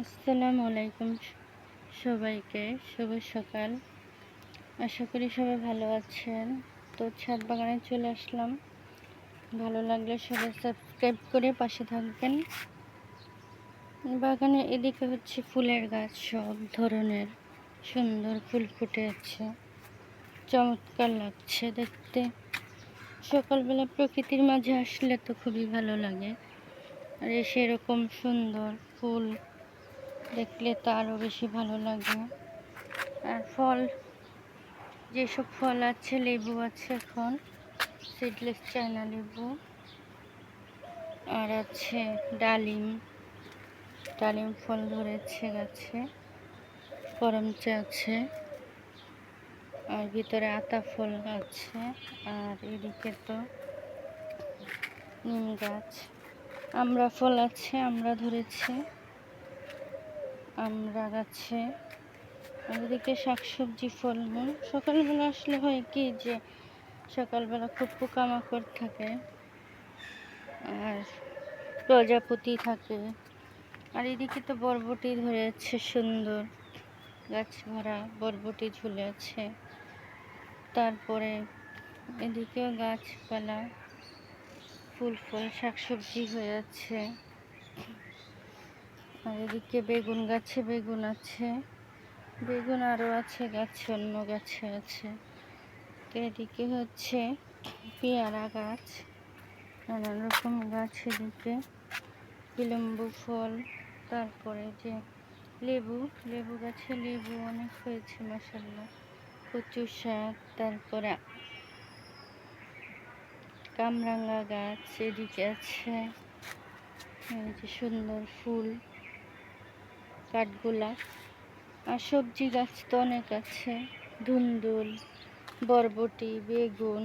আসসালামু আলাইকুম সবাইকে, শুভ সকাল। আশা করি সবাই ভালো আছেন। তো ছাদ বাগানে চলে আসলাম। ভালো লাগলে সবাই সাবস্ক্রাইব করে পাশে থাকবেন। বাগানে এদিকে হচ্ছে ফুলের গাছ, সব ধরনের সুন্দর ফুল ফুটে আছে, চমৎকার লাগছে দেখতে। সকালবেলা প্রকৃতির মাঝে আসলে তো খুবই ভালো লাগে, আর সেরকম সুন্দর ফুল দেখলে তো আরও বেশি ভালো লাগে। আর ফল, যেসব ফল আছে, লেবু আছে এখন, সিডলেস চায়না লেবু, আর আছে ডালিম। ডালিম ফল ধরেছে গাছে, করমচা আছে, আর ভিতরে আতা ফল আছে। আর এদিকে তো নিম গাছ, আমড়া ফল আছে, আমড়া ধরেছে আমড়া গাছে। আর এদিকে শাকসবজি, ফলমূল। সকালবেলা আসলে হয় কি যে সকালবেলা খুব পোকামাকড় থাকে আর প্রজাপতি থাকে। আর এদিকে তো বরবটি ধরেছে, সুন্দর গাছ ভরা বরবটি ঝুলে আছে। তারপরে এদিকেও গাছপালা, ফুল ফল, শাকসবজি হয়ে আছে। আর এদিকে বেগুন গাছে বেগুন আছে, বেগুন আরও আছে গাছে, অন্য গাছে আছে। তো এদিকে হচ্ছে পেয়ারা গাছ, নানান রকম গাছ। এদিকে বিলম্বু ফল, তারপরে যে লেবু, লেবু গাছে লেবু অনেক হয়েছে মাশাআল্লাহ। কচু শাক, তারপরে কামরাঙ্গা গাছ এদিকে আছে। এই যে সুন্দর ফুল, কাঠগোলাপ। আর সবজি গাছ তো অনেক আছে, ধুন্দুল, বরবটি, বেগুন,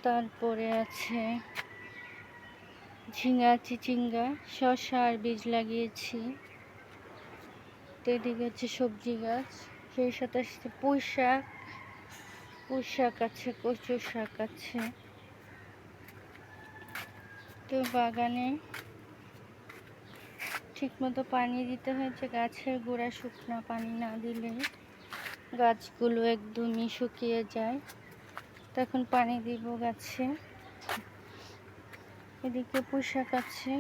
তারপরে আছে ঝিঙা, চিচিঙ্গা, শসা আর বীজ লাগিয়েছি। তো এদিকে হচ্ছে সবজি গাছ, সেই সাথে পুঁই শাক, পুঁই শাক আছে, কচু শাক আছে। তো বাগানে ঠিকমতো পানি দিতে হয়, যে গাছের গোড়া শুকনা, পানি না দিলে গাছগুলো একদমই শুকিয়ে যায়। তখন পানি দিব গাছে। এদিকে পুঁই শাক আছে,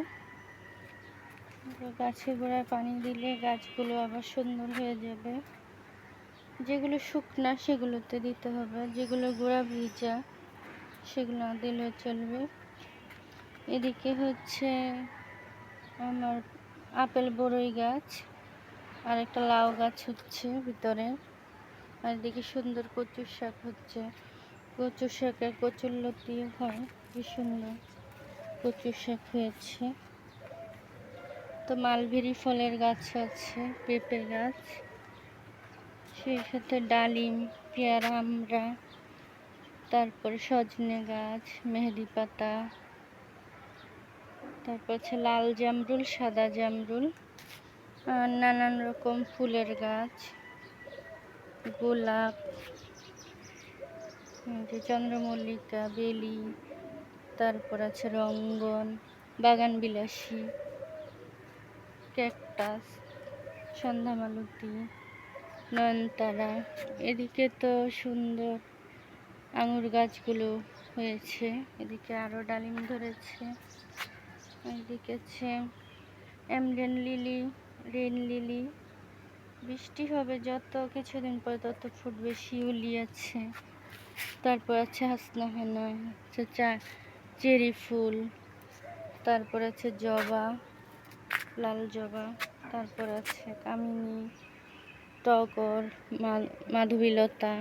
গাছের গোড়ায় পানি দিলে গাছগুলো আবার সুন্দর হয়ে যাবে। যেগুলো শুকনা সেগুলোতে দিতে হবে, যেগুলো গোড়া ভিজা সেগুলো না দিলে চলবে। এদিকে হচ্ছে আমার আপেল বড়ই গাছ, আর একটা লাউ গাছ হচ্ছে ভিতরে। আর এদিকে সুন্দর কচু শাক হচ্ছে, কচু শাকের কচুরলতি হয়, কি সুন্দর কচু শাক হয়েছে। তো মালবেরি ফলের গাছ আছে, পেঁপে গাছ, সেই সাথে ডালিম, পেয়ারা, আমড়া, তারপরে সজনে গাছ, মেহেদি পাতা, তারপর হচ্ছে লাল জামরুল, সাদা জামরুল, আর নানান রকম ফুলের গাছ, গোলাপ, যে চন্দ্রমল্লিকা, বেলি, তারপর আছে রঙ্গন, বাগান বিলাসী, ক্যাকটাস, সন্ধ্যামালতী, নয়নতারা। এদিকে তো সুন্দর আঙুর গাছগুলো হয়েছে, এদিকে আরও ডালিম ধরেছে। এদিকে আছে এমরেন লিলি, রেন লিলি। বৃষ্টি হবে যত কিছুদিন পর তত ফুটবে। শিউলি আছে, তারপর আছে হাসনা হেনা, আছে চেরি ফুল, তারপর আছে জবা, লাল জবা, তারপর আছে কামিনী, টগর, মাধবীলতা।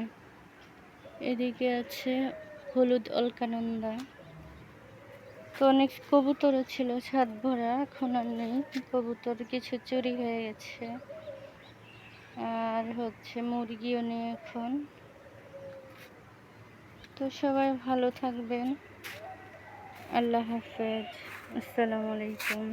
এদিকে আছে হলুদ অলকানন্দা। তো অনেক কবুতরও ছিল ছাদ ভরা, এখন আর নেই। কবুতর কিছু চুরি হয়ে গেছে, আর হচ্ছে মুরগিও নেই এখন। তো সবাই ভালো থাকবেন। আল্লাহ হাফেজ, আসসালামু আলাইকুম।